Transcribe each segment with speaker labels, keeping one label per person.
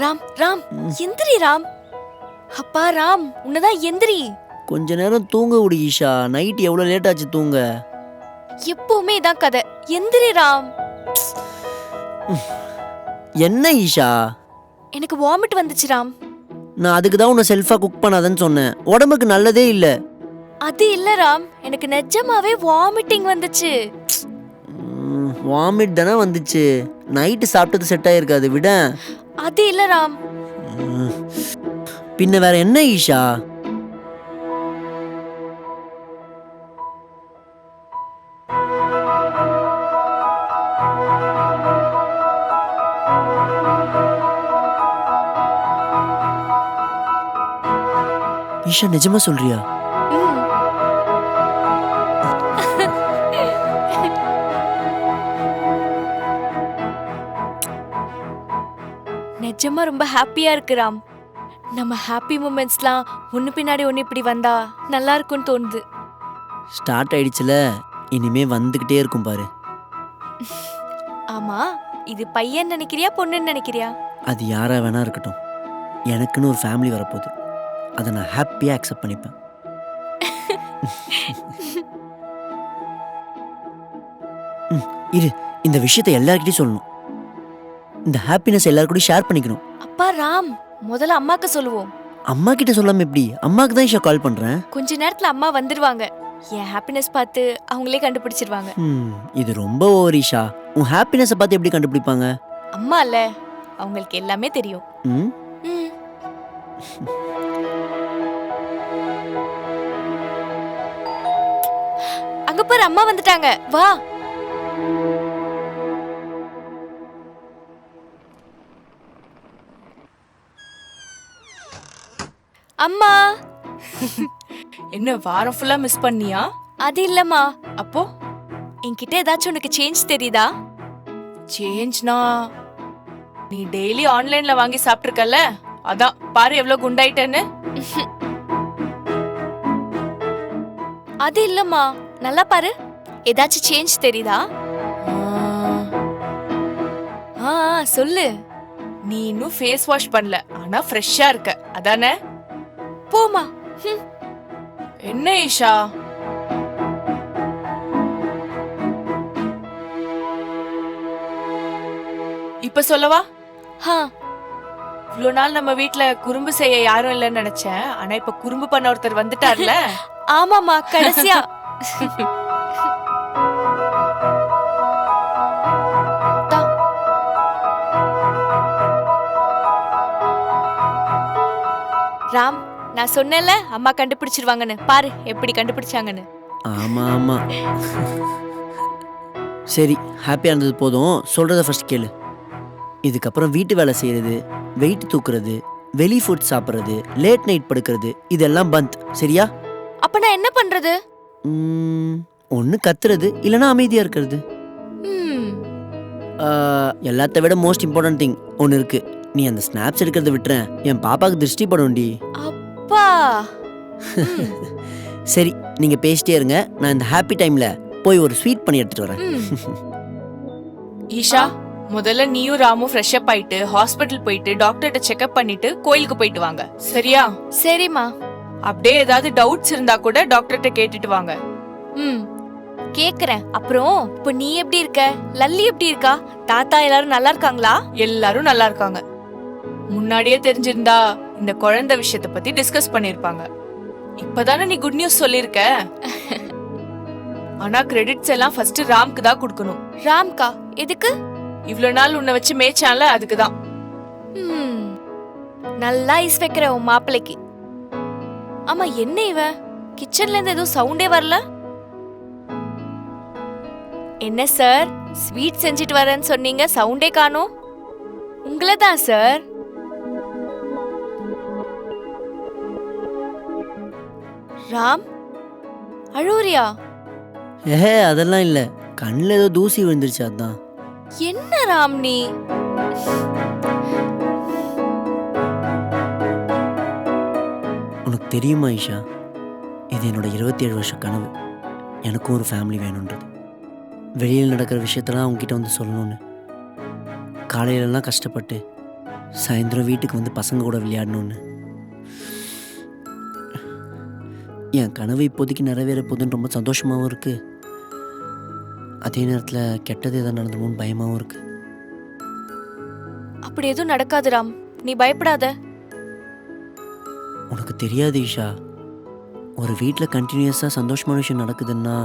Speaker 1: ராம் ராம் எந்திரி ராம். அப்பா ராம் உன்னதான் எந்திரி.
Speaker 2: கொஞ்ச நேரம் தூங்க விடு ஈஷா. நைட் எவ்வளவு லேட் ஆச்சு தூங்க.
Speaker 1: எப்பவுமே இதான் கதை. எந்திரி ராம்.
Speaker 2: என்ன ஈஷா?
Speaker 1: எனக்கு வாமிட் வந்துச்சு ராம்.
Speaker 2: நான் அதுக்கு தான் உன்னை செல்ஃபா குக் பண்ணாதன்னு சொன்னேன். உடம்புக்கு நல்லதே இல்ல.
Speaker 1: அது இல்ல ராம், எனக்கு நிஜமாவே வாமிட்டிங் வந்துச்சு.
Speaker 2: வாமிட் தானே வந்துச்சு. நைட்டு சாப்பிட்டது செட் ஆயிருக்காது விட.
Speaker 1: அது இல்ல ராம்.
Speaker 2: பின்ன வேற என்ன ஈஷா? ஈஷா நிஜமா சொல்றியா?
Speaker 1: நிஜமா ரொம்ப ஹாப்பியா இருக்கு ராம். நம்ம ஹாப்பி மூமெண்ட்ஸ்லாம் ஒன்னு பின்னாடி ஒன்னு இப்படி வந்தா நல்லா இருக்கும்னு தோணுது.
Speaker 2: ஸ்டார்ட் ஆயிடுச்சுல, இனிமே வந்துகிட்டே இருக்கும் பாரு.
Speaker 1: ஆமா, இது பையன் நினைக்கிறியா பொண்ணுன்னு நினைக்கிறியா?
Speaker 2: அது யாரா வேணா இருக்கட்டும், எனக்குன்னு ஒரு ஃபேமிலி வரப்போகுது. அதை நான் ஹாப்பியா அக்செப்ட் பண்ணிப்பேன். இரு, இந்த விஷயத்தை எல்லார்கிட்டயும் சொல்லணும். இந்த ஹாப்பினஸ் எல்லாருக்கூடயும் ஷேர் பண்ணிக்கணும்.
Speaker 1: அப்பா ராம், முதல்ல அம்மாக்கு சொல்லுவோம்.
Speaker 2: அம்மா கிட்ட சொல்லாம எப்படி? அம்மாக்கு தான் ஈஷா கால் பண்றேன்.
Speaker 1: கொஞ்ச நேரத்துல அம்மா வந்துருவாங்க. என் ஹாப்பினஸ் பார்த்து அவங்களே கண்டுபிடிச்சிருவாங்க.
Speaker 2: இது ரொம்ப ஓவர் ஈஷா. உன் ஹாப்பினஸை பார்த்து எப்படி கண்டுபிடிப்பாங்க?
Speaker 1: அம்மா இல்ல, அவங்களுக்கு எல்லாமே தெரியும். அங்க பாரு, அம்மா வந்துட்டாங்க. வா. அம்மா.
Speaker 3: என்ன வாரம் ஃபுல்லா மிஸ் பண்ணியா?
Speaker 1: அது இல்லம்மா.
Speaker 3: அப்போ
Speaker 1: என்கிட்ட ஏதாச்சும் உனக்கு சேஞ்ச் தெரியுதா?
Speaker 3: சேஞ்ச்னா நீ டெய்லி ஆன்லைன்ல வாங்கி சாப்பிட்டுருக்கல, அதான் பாரு எவ்வளவு குண்டாயிட்டேன்னு.
Speaker 1: அது இல்லம்மா, நல்லா பாரு. ஏதாச்சும் சேஞ்ச் தெரியுதா? சொல்லு.
Speaker 3: நீ இன்னும் ஃபேஸ் வாஷ் பண்ணல, ஆனா ஃப்ரெஷ்ஷா இருக்க, அதானே?
Speaker 1: போமா.
Speaker 3: என்ன ஈஷா? இப்ப சொல்லவா? இவ்வளவு நாள் நம்ம வீட்ல குறும்பு செய்ய யாரும் இல்லைன்னு நினைச்சேன். ஆனா இப்ப குறும்பு பண்ண ஒருத்தர் வந்துட்டார்ல.
Speaker 1: ஆமாமா, கடைசியா. ராம், நான் சொன்னேன்ல அம்மா கண்டுபிடிச்சிருவாங்கன்னு. பாரு எப்படி கண்டுபிடிச்சாங்கன்னு.
Speaker 2: ஆமா ஆமா. சரி, ஹாப்பியா இருந்தது போதும். சொல்றத ஃபர்ஸ்ட் கேளு. இதுக்கப்புறம் வீட்டு வேலை செய்யறது, வெயிட் தூக்குறது, வெளி ஃபுட் சாப்பிட்றது, லேட் நைட் படுக்கிறது, இதெல்லாம் பந்த். சரியா?
Speaker 1: அப்ப நான் என்ன பண்றது?
Speaker 2: ஒன்னு கத்துறது, இல்லனா அமைதியா இருக்கிறது. எல்லாத்த விட மோஸ்ட் இம்பார்ட்டன்ட் திங் ஒன்னு இருக்கு. நீ அந்த ஸ்னாப்ஸ் எடுக்கிறத விட்டுறேன், என் பாப்பாக்கு திருஷ்டி படும்டி.
Speaker 1: அப்பா.
Speaker 2: சரி, நீங்க பேசிட்டே இருங்க. நான் இந்த ஹாப்பி டைம்ல போய் ஒரு ஸ்வீட் பண்ணி எடுத்துட்டு வரேன்.
Speaker 3: ஈஷா, முதல்ல நீயும் ராமும் ஃப்ரெஷ் அப் ஆயிட்டு ஹாஸ்பிட்டல் போயிட்டு டாக்டர்கிட்ட செக்அப் பண்ணிட்டு கோயிலுக்கு போயிட்டு வாங்க. சரியா?
Speaker 1: சரிம்மா.
Speaker 3: அப்படியே ஏதாவது டவுட்ஸ் இருந்தா கூட டாக்டர்கிட்ட கேட்டுட்டு வாங்க.
Speaker 1: கேக்குறேன். அப்புறம் இப்போ நீ எப்படி இருக்க? லல்லி எப்படி இருக்கா? தாத்தா எல்லாரும் நல்லா இருக்காங்களா?
Speaker 3: எல்லாரும் நல்லா இருக்காங்க. முன்னாடியே தெரிஞ்சிருந்தா இந்த குழந்தை விஷயத்தை பத்தி டிஸ்கஸ் பண்ணிருப்பாங்க. இப்பதானே நீ குட் நியூஸ் சொல்லிருக்க. ஆனா கிரெடிட்ஸ் எல்லாம் ஃபர்ஸ்ட் ராம்க்கு தான் கொடுக்கணும்.
Speaker 1: ராம்கா? எதுக்கு?
Speaker 3: இவ்வளவு நாள் உன்னை வச்சு மேய்ச்சான்ல, அதுக்குதான்.
Speaker 1: நல்லா ஐஸ் வைக்கிற உன் மாப்பிளைக்கு. ஆமா, என்ன இவ கிச்சன்ல இருந்து எதுவும் சவுண்டே வரல? என்ன சார், ஸ்வீட் செஞ்சிட்டு வரேன்னு சொன்னீங்க, சவுண்டே காணோம். உங்களை தான் சார். ராம், அழுவுறியா?
Speaker 2: அதெல்லாம் இல்ல, கண்ணுல ஏதோ தூசி விழுந்துருச்சு, அதான்.
Speaker 1: என்ன ராம் நீ?
Speaker 2: உனக்கு தெரியுமா ஈஷா, இது என்னோட 27 வருஷ கனவு. எனக்கும் ஒரு ஃபேமிலி வேணுன்றது. வெளியில் நடக்கிற விஷயத்தெல்லாம் அவங்ககிட்ட வந்து சொல்லணும்னு. காலையிலலாம் கஷ்டப்பட்டு சாயந்தரம் வீட்டுக்கு வந்து பசங்க கூட விளையாடணும்னு. என் கனவு இப்போதைக்கு நிறைவேற போகுதுன்னு ரொம்ப சந்தோஷமாகவும் இருக்குது. அதே நேரத்தில் கெட்டது எதாவது நடந்துருமோன்னு பயமாகவும் இருக்குது.
Speaker 1: அப்படி எதுவும் நடக்காது ராம், நீ பயப்படாத.
Speaker 2: உனக்கு தெரியாது ஈஷா, ஒரு வீட்டில் கண்டினியூஸாக சந்தோஷமான விஷயம் நடக்குதுன்னா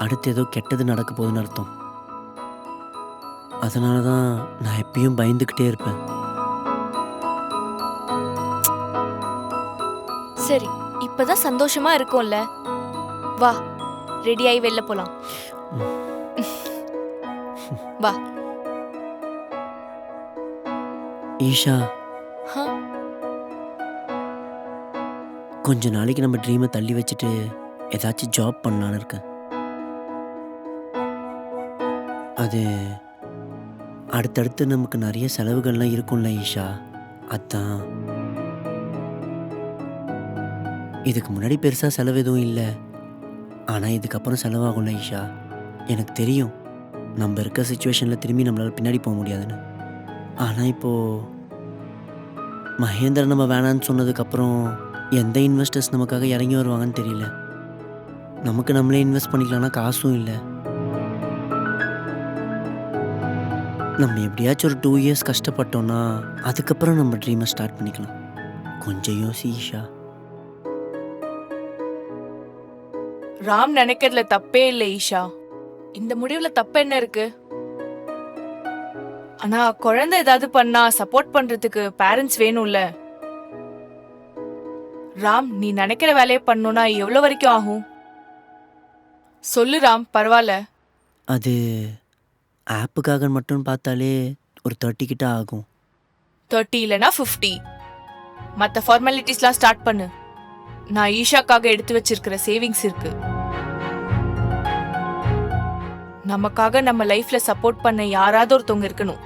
Speaker 2: அடுத்து ஏதோ கெட்டது நடக்க போகுதுன்னு அர்த்தம். அதனால தான் நான் எப்பயும் பயந்துக்கிட்டே இருப்பேன்.
Speaker 1: சரி, இப்பதான் சந்தோஷமா இருக்கும்ல, வா ரெடியாகி வெளில போலாம். வா.
Speaker 2: ஈஷா,
Speaker 1: ஹா,
Speaker 2: கொஞ்ச நாளைக்கு நம்ம ட்ரீமை தள்ளி வச்சுட்டு ஏதாச்சும் ஜாப் பண்ணலான்னு இருக்கேன். அது அடுத்தடுத்து நமக்கு நிறைய செலவுகள்லாம் இருக்கும்ல ஈஷா, அதான். இதுக்கு முன்னாடி பெருசாக செலவு எதுவும் இல்லை, ஆனால் இதுக்கப்புறம் செலவாகும்ல ஈஷா. எனக்கு தெரியும் நம்ம இருக்க சுச்சுவேஷனில் திரும்பி நம்மளால் பின்னாடி போக முடியாதுன்னு. ஆனால் இப்போது மகேந்திரன் நம்ம வேணான்னு சொன்னதுக்கப்புறம் எந்த இன்வெஸ்டர்ஸ் நமக்காக இறங்கி வருவாங்கன்னு தெரியல. நமக்கு நம்மளே இன்வெஸ்ட் பண்ணிக்கலாம்னா காசும் இல்லை. நம்ம எப்படியாச்சும் ஒரு 2 இயர்ஸ் கஷ்டப்பட்டோன்னா அதுக்கப்புறம் நம்ம ட்ரீமை ஸ்டார்ட் பண்ணிக்கலாம். கொஞ்சம் யோசி ஈஷா.
Speaker 3: ராம் நினைக்கிறதுல தப்பே இல்லை ஈஷா. இந்த முடிவுல தப்பு என்ன இருக்கு? ஆனா குழந்தை ஏதாவது பண்ணா சப்போர்ட் பண்றதுக்கு பேரண்ட்ஸ் வேணும்ல. ராம், நீ நினைக்கிற வேலையை பண்ணணும்னா எவ்வளவு வரைக்கும் ஆகும் சொல்லு ராம். பரவாயில்ல.
Speaker 2: அது ஆப்புக்காக மட்டும் பார்த்தாலே ஒரு 30 கிட்ட ஆகும்.
Speaker 3: 30 இல்லைன்னா 50. மற்ற ஃபார்மாலிட்டிஸ்லாம் ஸ்டார்ட் பண்ணு. நான் ஈஷாக்காக எடுத்து வச்சிருக்கிற சேவிங்ஸ் இருக்கு. நமக்காக நம்ம லைஃப்ல சப்போர்ட் பண்ண யாராவது ஒருத்தவங்க இருக்கணும்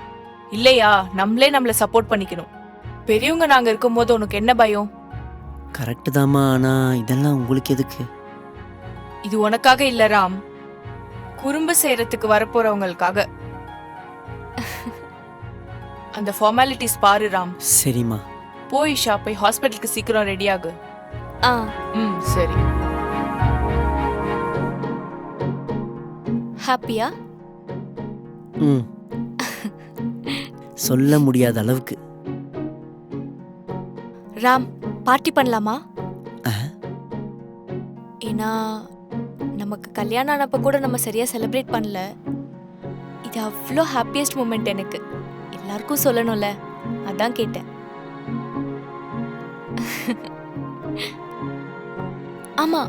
Speaker 3: இல்லையா? நம்மளே நம்மள சப்போர்ட் பண்ணிக்கணும். பெரியவங்க நாங்க இருக்கும்போது உனக்கு என்ன பயம்?
Speaker 2: கரெக்டு தாம்மா, ஆனால் இதெல்லாம் உங்களுக்கு எதுக்கு?
Speaker 3: இது உனக்காக இல்ல ராம், குறும்பு செய்யறதுக்கு வரப்போறவங்களுக்காக. அந்த ஃபார்மாலிட்டிஸ் பாரு ராம்.
Speaker 2: சரிம்மா.
Speaker 3: போய் ஈஷா, போய் ஹாஸ்பிட்டலுக்கு சீக்கிரம் ரெடி ஆகு.
Speaker 1: ஆ,
Speaker 3: சரி.
Speaker 1: ஹாப்பியா?
Speaker 2: ம் சொல்ல முடியாத அளவுக்கு.
Speaker 1: ராம், பார்ட்டி பண்ணலாமா?
Speaker 2: அஹ்,
Speaker 1: ஏன்னா நமக்கு கல்யாணம் ஆனப்ப கூட நம்ம சரியா செலிப்ரேட் பண்ணல. இது அவ்வளோ ஹாப்பியஸ்ட் மூமெண்ட் எனக்கு. எல்லாருக்கும் சொல்லணும்ல, அதான் கேட்டேன். ஆமா,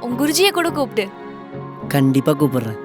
Speaker 1: உன் குருஜியை கூட கூப்பிட்டு.
Speaker 2: கண்டிப்பாக கூப்பிடுறேன்.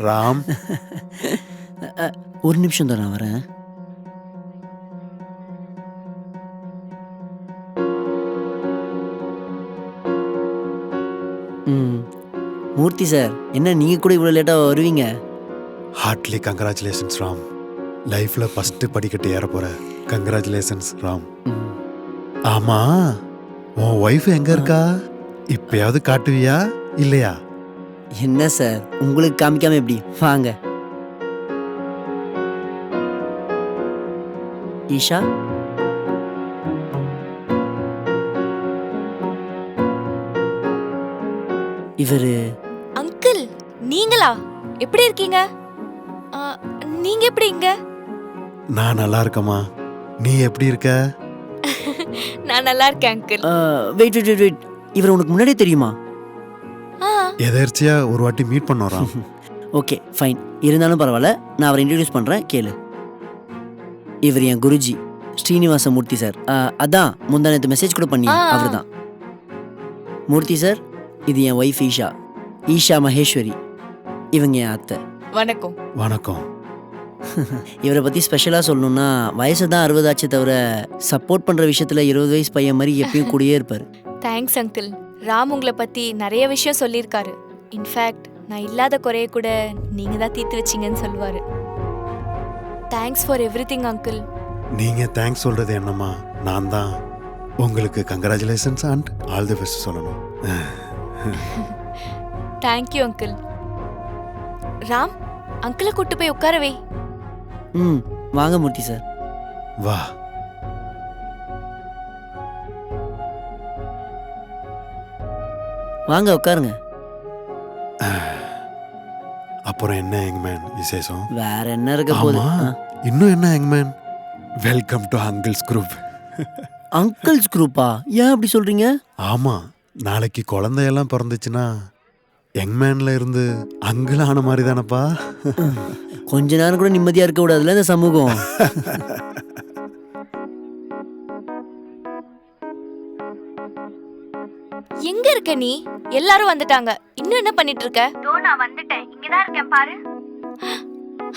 Speaker 4: ராம்,
Speaker 2: ஒரு நிமிஷம் தான், நான் வரேன். மூர்த்தி சார், என்ன நீங்கள் கூட இவ்வளோ லேட்டாக வருவீங்க?
Speaker 4: Hardly congratulations Ram. லைஃப்பில் ஃபஸ்ட்டு படிக்கட்டு ஏற போகிற. கங்க்ராச்சுலேஷன்ஸ் ராம். ஆமா, உன் ஒய்ஃப் எங்கே இருக்கா? இப்பயாவது காட்டுவியா இல்லையா?
Speaker 2: என்ன சார், உங்களுக்கு காமிக்காம எப்படி? வாங்க. ஈஷா, இவரு
Speaker 1: அங்கிள், நீங்களா? எப்படி இருக்கீங்க? நீங்க எப்படி இங்க?
Speaker 4: நான் நல்லா இருக்கேம்மா. நீ எப்படி இருக்க?
Speaker 1: நான் நல்லா இருக்கேன் uncle.
Speaker 2: Wait wait wait wait, இவர் உனக்கு முன்னாடியே தெரியுமா?
Speaker 1: ஆ,
Speaker 4: எதேர்ச்சியா ஒரு வாட்டி மீட் பண்ணோம் ராம்.
Speaker 2: ஓகே ஃபைன், இருந்தாலும் பரவாயில்ல, நான் அவரை இன்ட்ரடியூஸ் பண்ணுறேன், கேளு. இவர் என் குருஜி ஸ்ரீனிவாச மூர்த்தி சார். அதான் முந்தா நேற்று மெசேஜ் கூட பண்ணி
Speaker 1: ஆ.
Speaker 2: அவர் தான். மூர்த்தி சார், இது என் ஒய்ஃப் ஈஷா, ஈஷா மகேஸ்வரி. இவங்க என் அத்தை.
Speaker 3: வணக்கம்.
Speaker 4: வணக்கம்.
Speaker 2: இவரை பற்றி ஸ்பெஷலாக சொல்லணும்னா வயசு தான் 60 ஆச்சே தவிர சப்போர்ட் பண்ணுற விஷயத்தில் 20 வயசு பையன் மாதிரி எப்பயும் கூடயே இருப்பார்.
Speaker 1: Thanks uncle. ராம் உங்களை பத்தி நிறைய விஷயம் சொல்லியிருக்காரு. இன்ஃபேக்ட் நான் இல்லாத குறைய கூட நீங்க தான் தீர்த்து வச்சீங்கன்னு சொல்லுவாரு. Thanks for everything uncle.
Speaker 4: நீங்க தேங்க்ஸ் சொல்றது என்னம்மா, நான் தான் உங்களுக்கு congratulations and all the best சொல்லணும்.
Speaker 1: Thank you uncle. ராம், அங்கிளை கூட்டு போய் உட்கார வை.
Speaker 2: ம், வாங்க மூர்த்தி சார்.
Speaker 4: வா.
Speaker 2: வாங்க உட்காருங்க.
Speaker 4: அப்புறம் என்ன யங்மேன் விசேஷம்?
Speaker 2: வேற என்ன இருக்க போகுது?
Speaker 4: ஆமா, இன்னும் என்ன யங்மேன்? Welcome to uncles group.
Speaker 2: Uncles குரூப்பா? ஏன் அப்படி சொல்றீங்க?
Speaker 4: ஆமா, நாளைக்கு குழந்தையெல்லாம் பிறந்துச்சுன்னா யங்மேன்ல இருந்து அங்கிள் ஆன மாதிரி தானப்பா.
Speaker 2: கொஞ்ச நேரம் கூட நிம்மதியா இருக்க கூடாதுல்ல இந்த சமூகம்.
Speaker 1: எங்க இருக்க நீ? எல்லாரும் வந்துட்டாங்க. இன்னும் என்ன பண்ணிட்டு இருக்க?
Speaker 5: நான் வந்துட்டேன், இங்கதான் இருக்கேன் பாரு.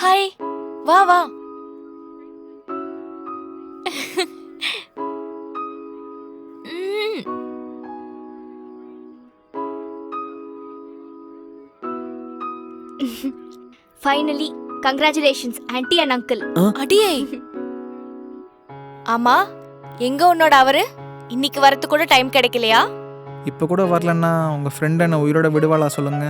Speaker 1: ஹாய், வா வா. ம்.
Speaker 5: Finally congratulations anti and uncle.
Speaker 1: அடியே. ஆமா, எங்க உன்னோட அவரு? இன்னைக்கு வரது கூட டைம் கிடைக்கலையா?
Speaker 6: இப்போ கூட வரலன்னா உங்கள் ஃப்ரெண்ட் என்ன உயிரோட விடுவாளா சொல்லுங்க?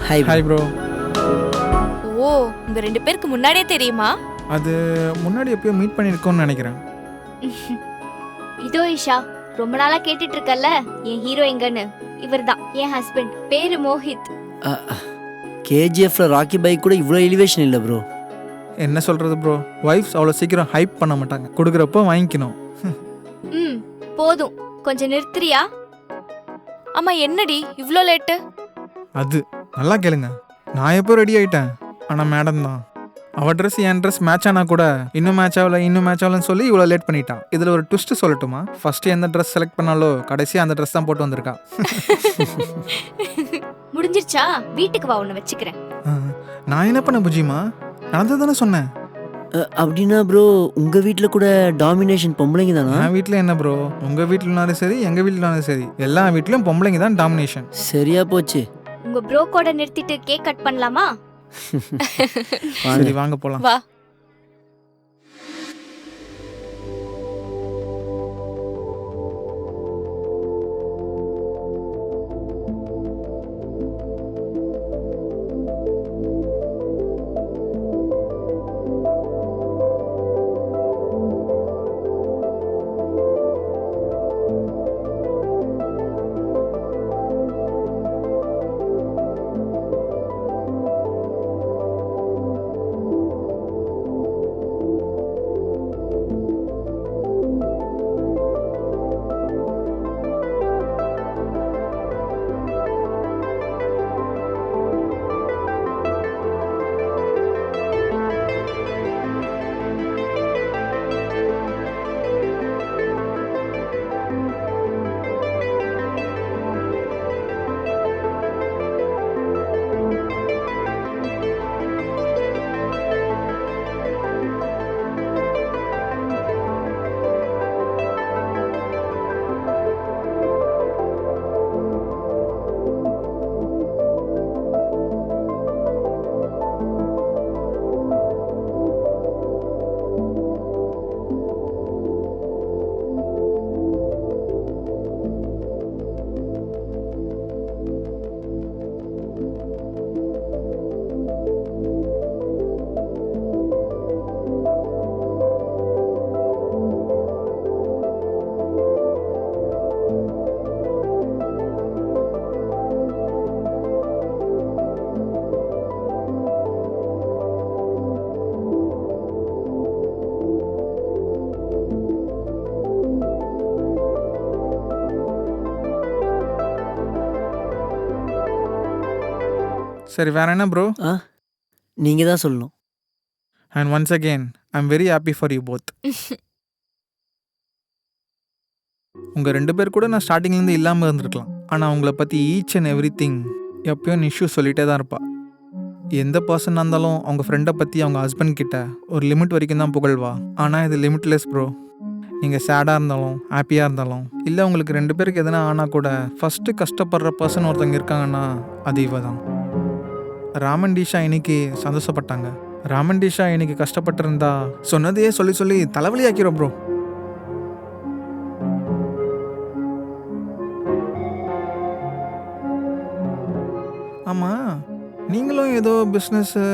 Speaker 2: Hi
Speaker 6: hi bro.
Speaker 1: ஓ, உங்க ரெண்டு பேருக்கு முன்னாடியே தெரியுமா?
Speaker 6: அது முன்னாடி எப்பயோ மீட் பண்ணியிருக்கோன்னு நினைக்கிறேன்.
Speaker 5: இதோ இஷா, ரொம்ப நாளா கேட்டுட்டு இருக்கல்ல என் ஹீரோ எங்கன்னு. இவர்தான் என் ஹஸ்பண்ட், பேரு மோஹித்.
Speaker 2: கேஜிஎஃப்ல ராக்கி பைக் கூட இவ்வளோ எலிவேஷன் இல்லை ப்ரோ.
Speaker 6: என்ன சொல்கிறது ப்ரோ, ஒய்ஃப்ஸ் அவ்வளோ சீக்கிரம் ஹைப் பண்ண மாட்டாங்க, கொடுக்குறப்போ வாங்கிக்கணும்.
Speaker 5: ம், போதும், கொஞ்சம் நிறுத்துறியா?
Speaker 1: ஆமா, என்னடி இவ்ளோ லேட்டு?
Speaker 6: அது நல்லா கேளுங்க, நான் எப்போ ரெடி ஆகிட்டேன், ஆனால் மேடம் தான் அவள் ட்ரெஸ் என் ட்ரெஸ் மேட்ச் ஆனால் கூட இன்னும் மேட்ச் ஆகலன்னு சொல்லி இவ்வளோ லேட் பண்ணிட்டான். இதில் ஒரு ட்விஸ்ட் சொல்லட்டுமா? ஃபஸ்ட்டு எந்த ட்ரெஸ் செலக்ட் பண்ணாலோ கடைசியாக அந்த ட்ரெஸ் தான் போட்டு வந்திருக்கா.
Speaker 5: முடிஞ்சிருச்சா? வீட்டுக்கு வா, உன்னை வச்சுக்கிறேன்.
Speaker 6: நான் என்ன பண்ண புஜிமா, நடந்தது தானே சொன்னேன்.
Speaker 2: அப்படின்னா ப்ரோ உங்கள் வீட்டில் கூட டாமினேஷன் பொம்பளைங்க தானா?
Speaker 6: என் வீட்டில் என்ன ப்ரோ, உங்கள் வீட்டிலனாலும் சரி எங்கள் வீட்டிலனாலும் சரி எல்லா வீட்லையும் பொம்பளைங்க தான் டாமினேஷன்.
Speaker 2: சரியா போச்சு.
Speaker 5: உங்க ப்ரோ கூட நிறுத்திட்டு கேக் கட் பண்ணலாமா?
Speaker 6: சரி வாங்க போகலாம்.
Speaker 1: வா.
Speaker 6: சரி வேற என்ன ப்ரோ?
Speaker 2: ஆ நீங்கள் தான் சொல்லணும்.
Speaker 6: And once again I am very happy for you both. உங்கள் 2 பேர் கூட நான் ஸ்டார்டிங்லேருந்து இல்லாமல் இருந்திருக்கலாம். ஆனால் உங்களை பற்றி ஈச் அண்ட் எவ்ரி திங் எப்பயும் இஷ்யூ சொல்லிகிட்டே தான் இருப்பா. எந்த பர்சனாக இருந்தாலும் அவங்க ஃப்ரெண்டை பற்றி அவங்க ஹஸ்பண்ட் கிட்ட ஒரு லிமிட் வரைக்கும் தான் புகழ்வா. ஆனால் இது லிமிட்லெஸ் ப்ரோ. நீங்கள் சேடாக இருந்தாலும் ஹாப்பியாக இருந்தாலும் இல்லை உங்களுக்கு 2 பேருக்கு எதனா ஆனால் கூட ஃபஸ்ட்டு கஷ்டப்படுற பர்சன் ஒருத்தவங்க இருக்காங்கன்னா அது இவ தான். ராமன் டிஷா இன்னைக்கு சந்தோஷப்பட்டாங்க. ராமன் டிஷா இன்னைக்கு கஷ்டப்பட்டிருந்தா சொன்னதையே சொல்லி சொல்லி தலைவலி ஆக்கிறோம் ப்ரோ. ஆமாம், நீங்களும் ஏதோ பிஸ்னஸ்ஸு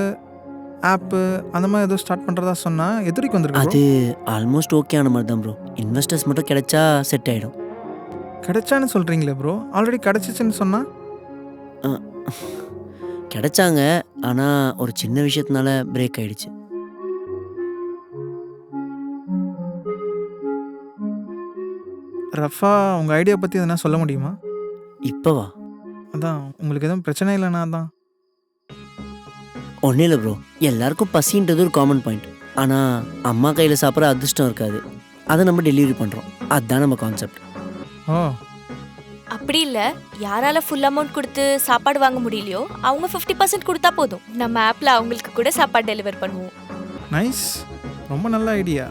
Speaker 6: ஆப்பு அந்த மாதிரி ஏதோ ஸ்டார்ட் பண்ணுறதா சொன்னால் எதிரிக்கு
Speaker 2: அது
Speaker 6: வந்துருக்கு.
Speaker 2: ஆல்மோஸ்ட் ஓகே ஆன மாதிரி தான் ப்ரோ. இன்வெஸ்டர்ஸ் மட்டும் கிடைச்சா செட் ஆகிடும்.
Speaker 6: கிடைச்சான்னு சொல்கிறீங்களே ப்ரோ, ஆல்ரெடி கிடச்சிச்சின்னு சொன்னால்.
Speaker 2: கிடைச்சாங்க, ஆனால் ஒரு சின்ன விஷயத்தினால பிரேக் ஆயிடுச்சு.
Speaker 6: ரஃபா உங்கள் ஐடியா பற்றி எதனா சொல்ல முடியுமா?
Speaker 2: இப்போவா?
Speaker 6: அதான் உங்களுக்கு எதுவும் பிரச்சனை இல்லைனா தான்.
Speaker 2: ஒன்றும் இல்லை ப்ரோ, எல்லாருக்கும் பசின்றது ஒரு காமன் பாயிண்ட். ஆனால் அம்மா கையில் சாப்பிட்ற அதிர்ஷ்டம் இருக்காது. அதை நம்ம டெலிவரி பண்ணுறோம். அதுதான் நம்ம கான்செப்ட்.
Speaker 6: ஓ
Speaker 1: அப்படி இல்ல, யாரால ஃபுல் அமௌண்ட் கொடுத்து சாப்பாடு வாங்க முடியலையோ அவங்க 50% கொடுத்தா போதும். நம்ம ஆப்ல அவங்களுக்கு கூட சாப்பாடு டெலிவர் பண்ணுவோம்.
Speaker 6: நைஸ், ரொம்ப நல்ல ஐடியா.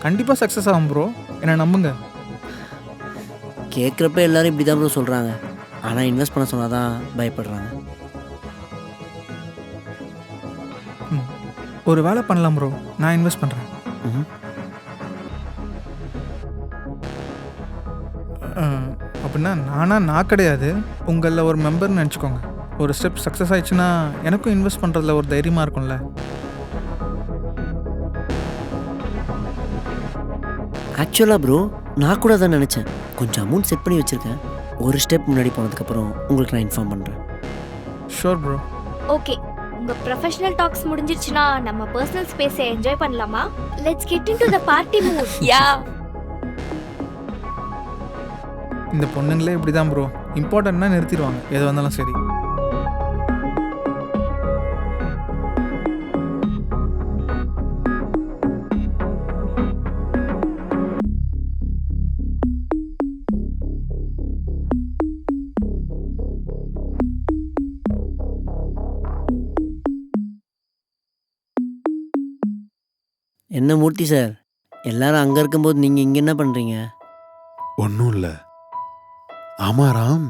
Speaker 6: கண்டிப்பாக சக்ஸஸ் ஆகும் ப்ரோ, என்ன நம்புங்க.
Speaker 2: கேட்குறப்ப எல்லாரும் இப்படி தான் ப்ரோ சொல்கிறாங்க. ஆனால் இன்வெஸ்ட் பண்ண சொன்னால் தான் பயப்படுறாங்க.
Speaker 6: ஒரு வேலை பண்ணலாம் ப்ரோ, நான் இன்வெஸ்ட் பண்ணுறேன்.
Speaker 2: ம்.
Speaker 6: அப்படின்னா நான் கிடையாது, உங்களில் ஒரு மெம்பர்னு நினச்சிக்கோங்க. ஒரு ஸ்டெப் சக்ஸஸ் ஆயிடுச்சுன்னா எனக்கும் இன்வெஸ்ட் பண்ணுறதுல ஒரு தைரியமாக இருக்கும்ல.
Speaker 2: ஆக்சுவலாக ப்ரோ, நான் கூட தான் நினச்சேன். கொஞ்சம் அமௌண்ட் செட் பண்ணி வச்சுருக்கேன். ஒரு ஸ்டெப் முன்னாடி போனதுக்கப்புறம் உங்களுக்கு நான் இன்ஃபார்ம் பண்ணுறேன்.
Speaker 6: Sure bro.
Speaker 5: ஓகே, உங்க ப்ரொஃபஷனல் டாக்ஸ் முடிஞ்சிருச்சுனா நம்ம பர்சனல் ஸ்பேஸை என்ஜாய் பண்ணலாமா? Let's get into the party mood.
Speaker 1: Yeah,
Speaker 6: இந்த பொண்ணுங்களே இப்படி தான் ப்ரோ, இம்பார்ட்டன்ட்னா நிறுத்திடுவாங்க எது வந்தாலும் சரி.
Speaker 2: என்ன மூர்த்தி சார், எல்லாரும் அங்கே இருக்கும்போது நீங்கள் இங்கே என்ன பண்ணுறீங்க?
Speaker 4: ஒன்றும் இல்லை. ஆமாம் ராம்,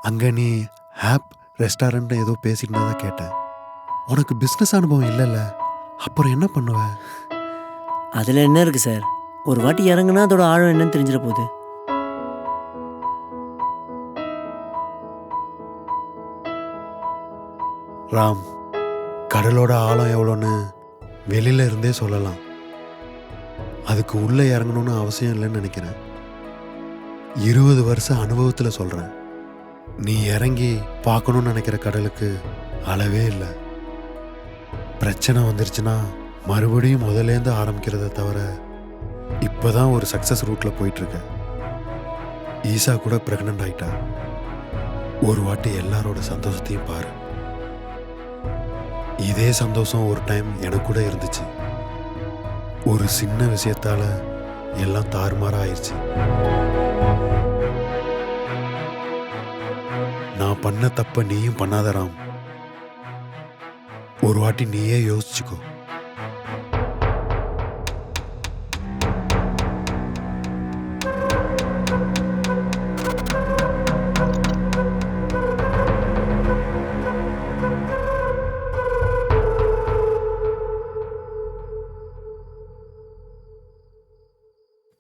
Speaker 4: அங்கே நீ ஆப் ரெஸ்டாரண்ட் ஏதோ பேசிட்டு தான் கேட்டேன். உனக்கு பிஸ்னஸ் அனுபவம் இல்லைல்ல, அப்புறம் என்ன பண்ணுவ?
Speaker 2: அதில் என்ன இருக்குது சார்? ஒரு வாட்டி இறங்குனா அதோட ஆழம் என்னன்னு தெரிஞ்சிட போகுது.
Speaker 4: ராம், கடலோட ஆழம் எவ்வளோன்னு வெளியில இருந்தே சொல்லலாம். அதுக்கு உள்ளே இறங்கணும்னு அவசியம் இல்லைன்னு நினைக்கிறேன். 20 வருஷ அனுபவத்தில் சொல்கிறேன். நீ இறங்கி பார்க்கணும்னு நினைக்கிற கடலுக்கு அளவே இல்லை. பிரச்சனை வந்துருச்சுன்னா மறுபடியும் முதலேருந்து ஆரம்பிக்கிறத தவிர இப்போதான் ஒரு சக்ஸஸ் ரூட்டில் போயிட்டுருக்க. ஈசா கூட ப்ரெக்னென்ட் ஆயிட்டா. ஒரு வாட்டி எல்லாரோட சந்தோஷத்தையும் பாரு. இதே சந்தோஷம் ஒரு டைம் எனக்கு கூட இருந்துச்சு. ஒரு சின்ன விஷயத்தால எல்லாம் தாறுமாறா ஆயிடுச்சு. நான் பண்ண தப்ப நீயும் பண்ணாத ராம். ஒரு வாட்டி நீயே யோசிச்சுக்கோ.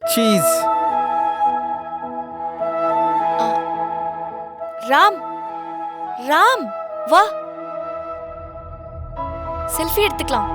Speaker 6: சீஸ்.
Speaker 1: ராம், ராம் வா, செல்ஃபி எடுத்துக்கலாம்.